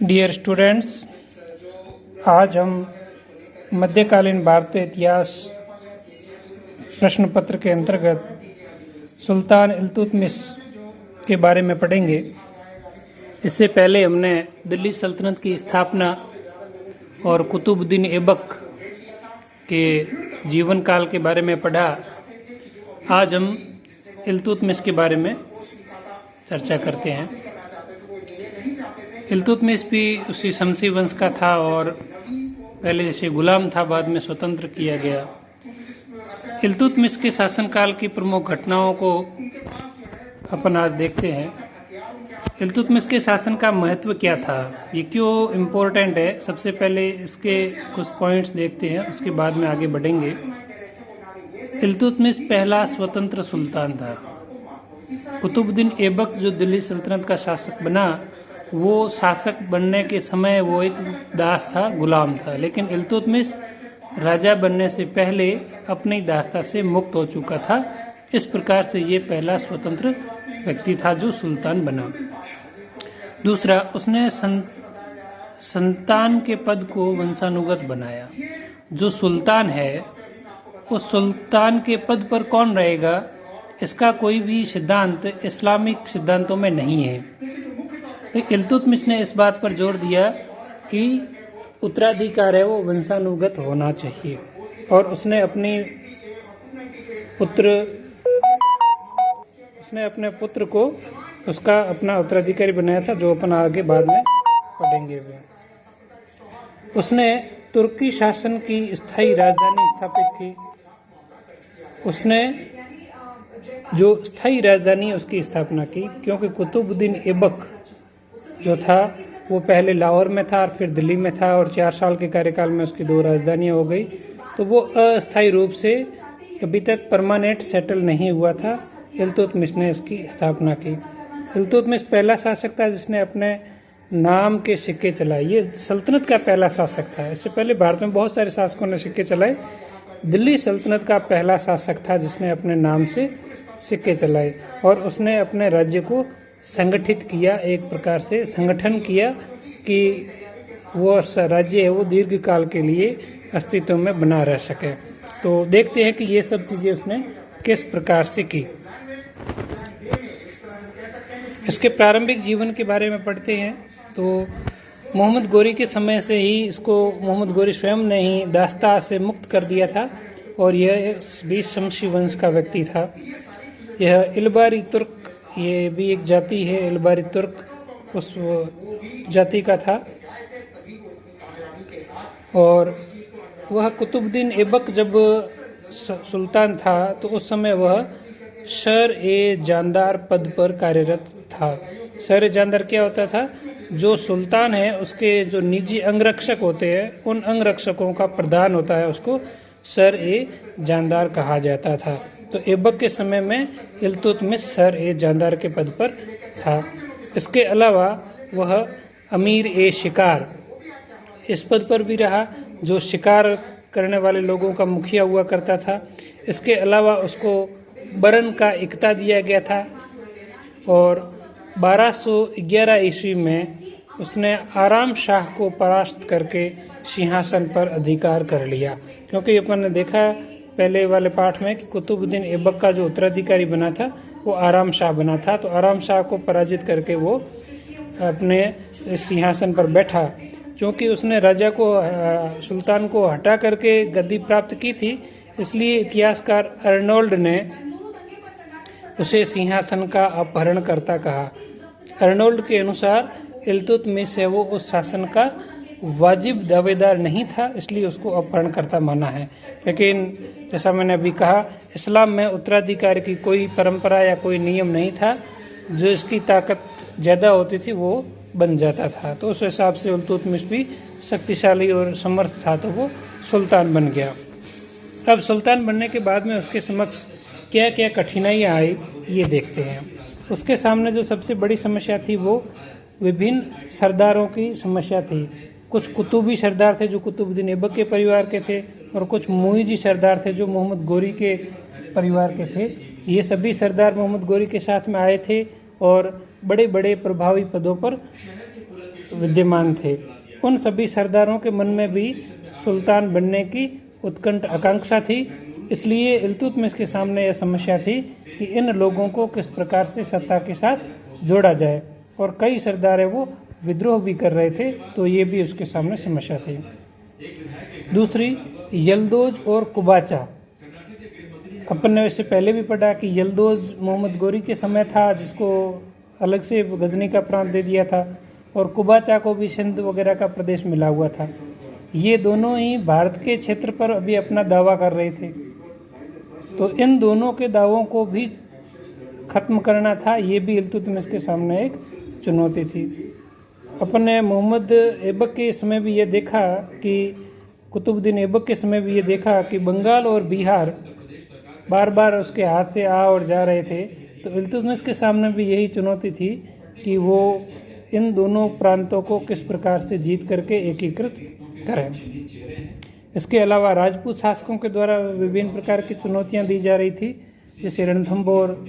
Dear students, आज हम मध्यकालीन भारतीय इतिहास प्रश्न पत्र के अंतर्गत सुल्तान इल्तुतमिश के बारे में पढ़ेंगे। इससे पहले हमने दिल्ली सल्तनत की स्थापना और कुतुबुद्दीन ऐबक के जीवन काल के बारे में पढ़ा। आज हम इल्तुतमिश के बारे में चर्चा करते हैं। इल्तुतमिश भी उसी शमसी वंश का था और पहले जैसे गुलाम था, बाद में स्वतंत्र किया गया। इल्तुतमिश के शासनकाल की प्रमुख घटनाओं को अपन आज देखते हैं। इल्तुतमिश के शासन का महत्व क्या था, ये क्यों इम्पोर्टेंट है, सबसे पहले इसके कुछ पॉइंट्स देखते हैं, उसके बाद में आगे बढ़ेंगे। इल्तुतमिश पहला स्वतंत्र सुल्तान था। कुतुबुद्दीन ऐबक जो दिल्ली सल्तनत का शासक बना, वो शासक बनने के समय वो एक दास था, गुलाम था, लेकिन इल्तुतमिश राजा बनने से पहले अपनी दासता से मुक्त हो चुका था। इस प्रकार से ये पहला स्वतंत्र व्यक्ति था जो सुल्तान बना। दूसरा, उसने संतान के पद को वंशानुगत बनाया। जो सुल्तान है, उस सुल्तान के पद पर कौन रहेगा, इसका कोई भी सिद्धांत इस्लामिक सिद्धांतों में नहीं है। इल्तुतमिश ने इस बात पर जोर दिया कि उत्तराधिकार है वो वंशानुगत होना चाहिए, और उसने अपने पुत्र को उसका अपना उत्तराधिकारी बनाया था, जो अपन आगे बाद में पढ़ेंगे भी। उसने तुर्की शासन की स्थायी राजधानी स्थापित की। उसने जो स्थायी राजधानी उसकी स्थापना की, क्योंकि कुतुबुद्दीन ऐबक जो था वो पहले लाहौर में था और फिर दिल्ली में था, और 4 साल के कार्यकाल में उसकी 2 राजधानियां हो गई, तो वो अस्थायी रूप से अभी तक परमानेंट सेटल नहीं हुआ था। इल्तुतमिश ने इसकी स्थापना की। इल्तुतमिश पहला शासक था जिसने अपने नाम के सिक्के चलाए। ये सल्तनत का पहला शासक था। इससे पहले भारत में बहुत सारे शासकों ने सिक्के चलाए। दिल्ली सल्तनत का पहला शासक था जिसने अपने नाम से सिक्के चलाए, और उसने अपने राज्य को संगठित किया, एक प्रकार से संगठन किया कि वो राज्य है वो दीर्घ काल के लिए अस्तित्व में बना रह सके। तो देखते हैं कि ये सब चीज़ें उसने किस प्रकार से की। इसके प्रारंभिक जीवन के बारे में पढ़ते हैं। तो मोहम्मद गोरी के समय से ही इसको मोहम्मद गोरी स्वयं ने ही दास्ता से मुक्त कर दिया था, और यह भी शमसी वंश का व्यक्ति था। यह इलबारी तुर्क, ये भी एक जाति है, इलबारी तुर्क उस जाति का था। और वह कुतुबुद्दीन ऐबक जब सुल्तान था तो उस समय वह शर-ए-जानदार पद पर कार्यरत था। शर-ए-जानदार क्या होता था? जो सुल्तान है उसके जो निजी अंगरक्षक होते हैं, उन अंगरक्षकों का प्रधान होता है, उसको शर-ए-जानदार कहा जाता था। तो ऐबक के समय में इल्तुतमिश शर-ए-जानदार के पद पर था। इसके अलावा वह अमीर-ए-शिकार इस पद पर भी रहा, जो शिकार करने वाले लोगों का मुखिया हुआ करता था। इसके अलावा उसको बरन का इक्ता दिया गया था, और 1211 ईस्वी में उसने आराम शाह को परास्त करके सिंहासन पर अधिकार कर लिया। क्योंकि अपन ने देखा पहले वाले पाठ में कि कुतुबुद्दीन ऐबक का जो उत्तराधिकारी बना था वो आराम शाह बना था, तो आराम शाह को पराजित करके वो अपने सिंहासन पर बैठा। क्योंकि उसने राजा को, सुल्तान को हटा करके गद्दी प्राप्त की थी, इसलिए इतिहासकार अर्नोल्ड ने उसे सिंहासन का अपहरणकर्ता कहा। अर्नोल्ड के अनुसार इल्तुतमिश है वो उस शासन का वाजिब दावेदार नहीं था, इसलिए उसको अपहरणकर्ता माना है। लेकिन जैसा मैंने अभी कहा, इस्लाम में उत्तराधिकार की कोई परंपरा या कोई नियम नहीं था। जो इसकी ताकत ज़्यादा होती थी वो बन जाता था। तो उस हिसाब से इल्तुतमिश भी शक्तिशाली और समर्थ था, तो वो सुल्तान बन गया। अब सुल्तान बनने के बाद में उसके समक्ष क्या क्या कठिनाइयाँ आई, ये देखते हैं। उसके सामने जो सबसे बड़ी समस्या थी वो विभिन्न सरदारों की समस्या थी। कुछ कुतुबी सरदार थे जो कुतुबुद्दीन ऐबक के परिवार के थे, और कुछ मुइजी सरदार थे जो मोहम्मद गोरी के परिवार के थे। ये सभी सरदार मोहम्मद गोरी के साथ में आए थे और बड़े बड़े प्रभावी पदों पर विद्यमान थे। उन सभी सरदारों के मन में भी सुल्तान बनने की उत्कंठ आकांक्षा थी। इसलिए इल्तुतमिश के सामने यह समस्या थी कि इन लोगों को किस प्रकार से सत्ता के साथ जोड़ा जाए, और कई सरदार वो विद्रोह भी कर रहे थे, तो ये भी उसके सामने समस्या थी। दूसरी, यल्दोज और कुबाचा। अपन ने इससे पहले भी पढ़ा कि यल्दोज मोहम्मद गोरी के समय था, जिसको अलग से गजनी का प्रांत दे दिया था, और कुबाचा को भी सिंध वगैरह का प्रदेश मिला हुआ था। ये दोनों ही भारत के क्षेत्र पर अभी अपना दावा कर रहे थे, तो इन दोनों के दावों को भी ख़त्म करना था। ये भी इल्तुतमिश के सामने एक चुनौती थी। अपन ने मोहम्मद ऐबक के समय भी ये देखा कि कुतुबुद्दीन ऐबक के समय भी ये देखा कि बंगाल और बिहार बार बार उसके हाथ से आ और जा रहे थे, तो इल्तुतमिश के सामने भी यही चुनौती थी कि वो इन दोनों प्रांतों को किस प्रकार से जीत करके एकीकृत करें। इसके अलावा राजपूत शासकों के द्वारा विभिन्न प्रकार की चुनौतियां दी जा रही थी, जैसे रणथंभौर,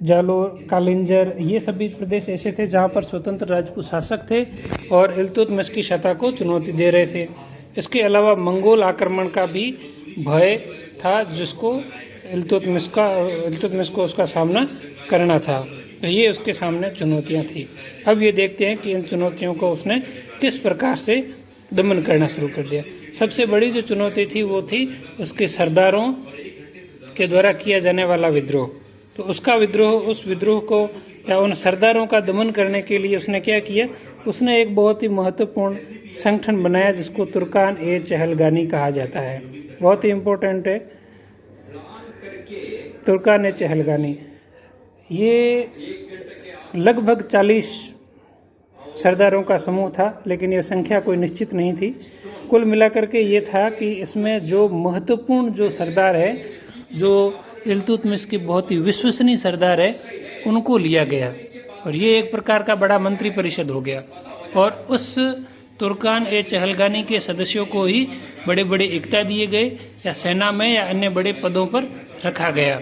जालोर, कालिंजर, ये सभी प्रदेश ऐसे थे जहां पर स्वतंत्र राजपूत शासक थे और इल्तुतमिश की सत्ता को चुनौती दे रहे थे। इसके अलावा मंगोल आक्रमण का भी भय था, जिसको इल्तुतमिश को उसका सामना करना था। तो ये उसके सामने चुनौतियां थी। अब ये देखते हैं कि इन चुनौतियों को उसने किस प्रकार से दमन करना शुरू कर दिया। सबसे बड़ी जो चुनौती थी वो थी उसके सरदारों के द्वारा किया जाने वाला विद्रोह। तो उसका विद्रोह, उस विद्रोह को या उन सरदारों का दमन करने के लिए उसने क्या किया, उसने एक बहुत ही महत्वपूर्ण संगठन बनाया जिसको तुर्कान-ए-चहलगानी कहा जाता है। बहुत ही इम्पोर्टेंट है तुर्कान-ए-चहलगानी। ये लगभग 40 सरदारों का समूह था, लेकिन यह संख्या कोई निश्चित नहीं थी। कुल मिलाकर के ये था कि इसमें जो महत्वपूर्ण जो सरदार है, जो इल्तुतमिश की बहुत ही विश्वसनीय सरदार है, उनको लिया गया और ये एक प्रकार का बड़ा मंत्री परिषद हो गया। और उस तुर्कान-ए-चहलगानी के सदस्यों को ही बड़े बड़े इक्ता दिए गए या सेना में या अन्य बड़े पदों पर रखा गया।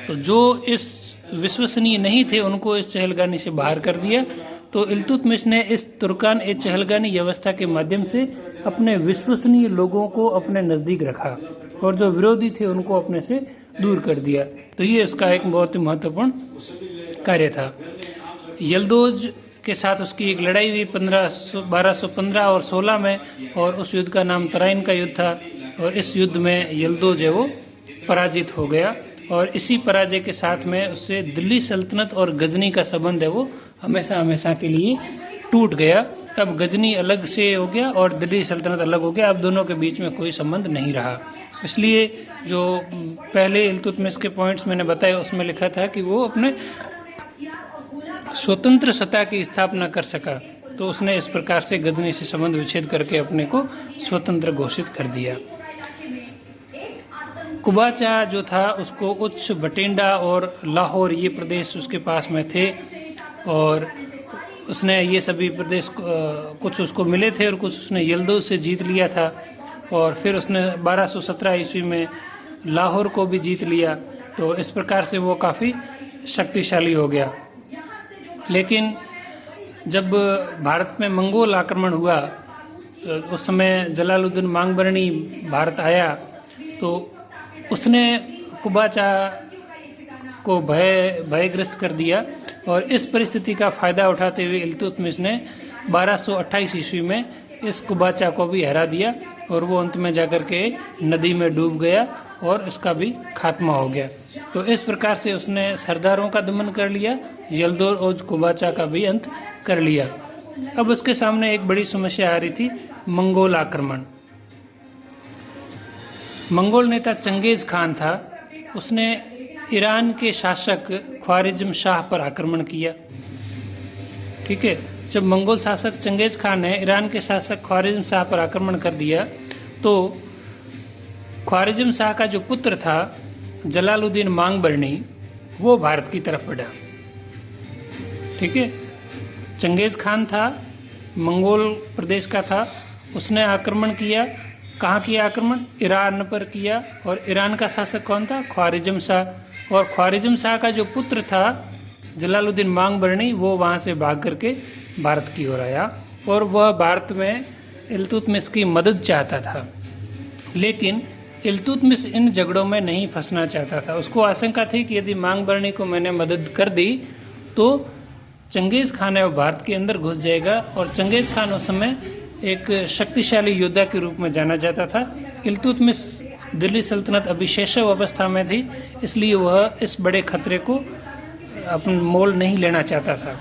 तो जो इस विश्वसनीय नहीं थे उनको इस चहलगानी से बाहर कर दिया। तो इल्तुतमिश ने इस तुर्कान-ए-चहलगानी व्यवस्था के माध्यम से अपने विश्वसनीय लोगों को अपने नज़दीक रखा और जो विरोधी थे उनको अपने से दूर कर दिया। तो ये उसका एक बहुत ही महत्वपूर्ण कार्य था। यल्दोज के साथ उसकी एक लड़ाई हुई 1215 और 16 में, और उस युद्ध का नाम तराइन का युद्ध था। और इस युद्ध में यल्दोज है वो पराजित हो गया और इसी पराजय के साथ में उससे दिल्ली सल्तनत और गजनी का संबंध है वो हमेशा हमेशा के लिए टूट गया। अब गजनी अलग से हो गया और दिल्ली सल्तनत अलग हो गया। अब दोनों के बीच में कोई संबंध नहीं रहा। इसलिए जो पहले इल्तुतमिश के पॉइंट्स मैंने बताए उसमें लिखा था कि वो अपने स्वतंत्र सत्ता की स्थापना कर सका, तो उसने इस प्रकार से गजनी से संबंध विच्छेद करके अपने को स्वतंत्र घोषित कर दिया। कुबाचा जो था उसको उच्च बटिंडा और लाहौर ये प्रदेश उसके पास में थे और उसने ये सभी प्रदेश कुछ उसको मिले थे और कुछ उसने यल्दोज से जीत लिया था। और फिर उसने 1217 ईस्वी में लाहौर को भी जीत लिया। तो इस प्रकार से वो काफ़ी शक्तिशाली हो गया। लेकिन जब भारत में मंगोल आक्रमण हुआ, उस समय जलालुद्दीन मांगबरनी भारत आया, तो उसने कुबाचा को भयग्रस्त कर दिया और इस परिस्थिति का फ़ायदा उठाते हुए इल्तुतमिश ने 1228 ईस्वी में इस कुबाचा को भी हरा दिया और वो अंत में जाकर के नदी में डूब गया और इसका भी खात्मा हो गया। तो इस प्रकार से उसने सरदारों का दमन कर लिया, यल्दोज और कुबाचा का भी अंत कर लिया। अब उसके सामने एक बड़ी समस्या आ रही थी, मंगोल आक्रमण। मंगोल नेता चंगेज़ खान था, उसने ईरान के शासक ख्वारिज़म शाह पर आक्रमण किया। ठीक है, जब मंगोल शासक चंगेज़ खान ने ईरान के शासक ख्वारिज़म शाह पर आक्रमण कर दिया, तो ख्वारिज़म शाह का जो पुत्र था जलालुद्दीन मांगबरनी, वो भारत की तरफ बढ़ा। ठीक है, चंगेज़ खान था, मंगोल प्रदेश का था, उसने आक्रमण किया। कहाँ किया आक्रमण? ईरान पर किया। और ईरान का शासक कौन था? ख्वारिज़म शाह। और ख्वारिज़म शाह का जो पुत्र था जलालुद्दीन मांगबरनी, वो वहाँ से भाग करके भारत की ओर आया और वह भारत में इल्तुतमिश की मदद चाहता था। लेकिन इल्तुतमिश इन झगड़ों में नहीं फंसना चाहता था। उसको आशंका थी कि यदि मांगबरनी को मैंने मदद कर दी तो चंगेज़ खान है वो भारत के अंदर घुस जाएगा और चंगेज़ खान उस समय एक शक्तिशाली योद्धा के रूप में जाना जाता था। इल्तुतमिश दिल्ली सल्तनत अभी शैशव अवस्था में थी, इसलिए वह इस बड़े खतरे को अपन मोल नहीं लेना चाहता था,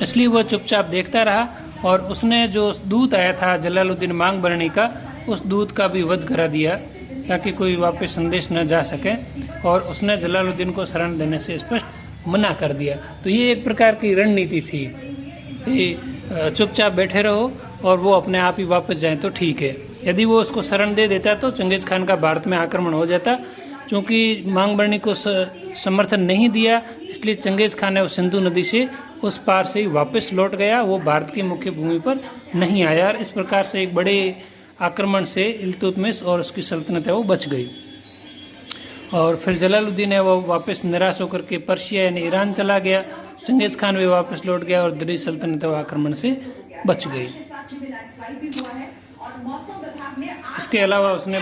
इसलिए वह चुपचाप देखता रहा। और उसने जो दूत आया था जलालुद्दीन मांगबरनी का, उस दूत का भी वध करा दिया ताकि कोई वापस संदेश न जा सके, और उसने जलालुद्दीन को शरण देने से स्पष्ट मना कर दिया। तो ये एक प्रकार की रणनीति थी कि चुपचाप बैठे रहो और वो अपने आप ही वापस जाएं तो ठीक है। यदि वो उसको शरण दे देता तो चंगेज़ खान का भारत में आक्रमण हो जाता। चूँकि मांगबरनी को समर्थन नहीं दिया, इसलिए चंगेज़ खान है वो सिंधु नदी से उस पार से ही वापस लौट गया, वो भारत की मुख्य भूमि पर नहीं आया। और इस प्रकार से एक बड़े आक्रमण से इल्तुतमिश और उसकी सल्तनत है वो बच गई। और फिर जलालुद्दीन है वो वापस निराश होकर के पर्शिया यानी ईरान चला गया। चंगेज़ खान भी वापस लौट गया और दिल्ली सल्तनत है वो आक्रमण से बच गई। इसके अलावा उसने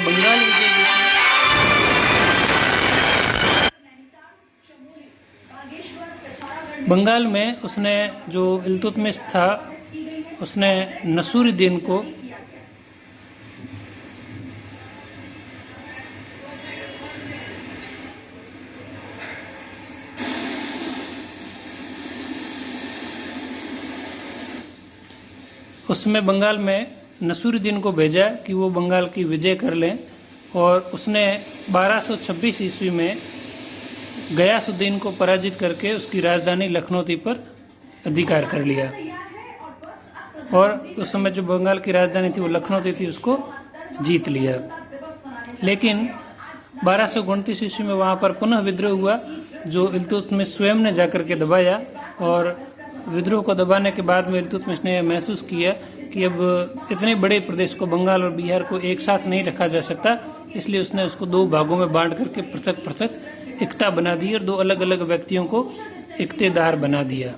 बंगाल में उसने जो इल्तुतमिश था उसने नसूरुद्दीन को बंगाल में नसूरुद्दीन को भेजा कि वो बंगाल की विजय कर लें। और उसने 1226 ईस्वी में गयासुद्दीन को पराजित करके उसकी राजधानी लखनऊ पर अधिकार कर लिया। और उस समय जो बंगाल की राजधानी थी वो लखनऊ थी, उसको जीत लिया। लेकिन 1229 ईस्वी में वहाँ पर पुनः विद्रोह हुआ जो इल्तुतमिश स्वयं ने जाकर के दबाया। और विद्रोह को दबाने के बाद में इल्तुतमिश ने महसूस किया कि अब इतने बड़े प्रदेश को, बंगाल और बिहार को एक साथ नहीं रखा जा सकता, इसलिए उसने उसको दो भागों में बांट करके पृथक पृथक एकता बना दी और दो अलग अलग व्यक्तियों को इख्तियार बना दिया।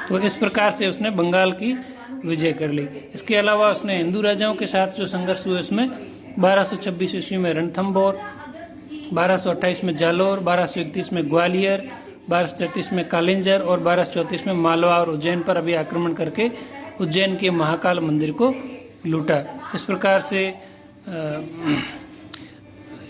तो इस प्रकार से उसने बंगाल की विजय कर ली। इसके अलावा उसने हिंदू राजाओं के साथ जो संघर्ष हुए उसमें 1226 ईस्वी में रणथंभौर, 1228 में जालोर, 1231 में ग्वालियर, 1233 में कालिंजर और 1234 में मालवा और उज्जैन पर अभी आक्रमण करके उज्जैन के महाकाल मंदिर को लूटा। इस प्रकार से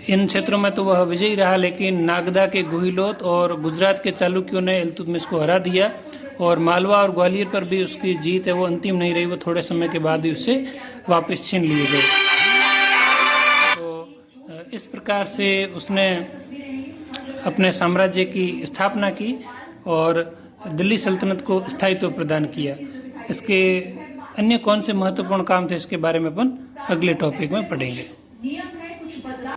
इन क्षेत्रों में तो वह विजयी रहा, लेकिन नागदा के गुहिलोत और गुजरात के चालुक्यों ने इल्तुतमिश को हरा दिया। और मालवा और ग्वालियर पर भी उसकी जीत है वो अंतिम नहीं रही, वो थोड़े समय के बाद ही उससे वापस छीन लिए गए। तो इस प्रकार से उसने अपने साम्राज्य की स्थापना की और दिल्ली सल्तनत को स्थायित्व प्रदान किया। इसके अन्य कौन से महत्वपूर्ण काम थे इसके बारे में अपन अगले टॉपिक में पढ़ेंगे।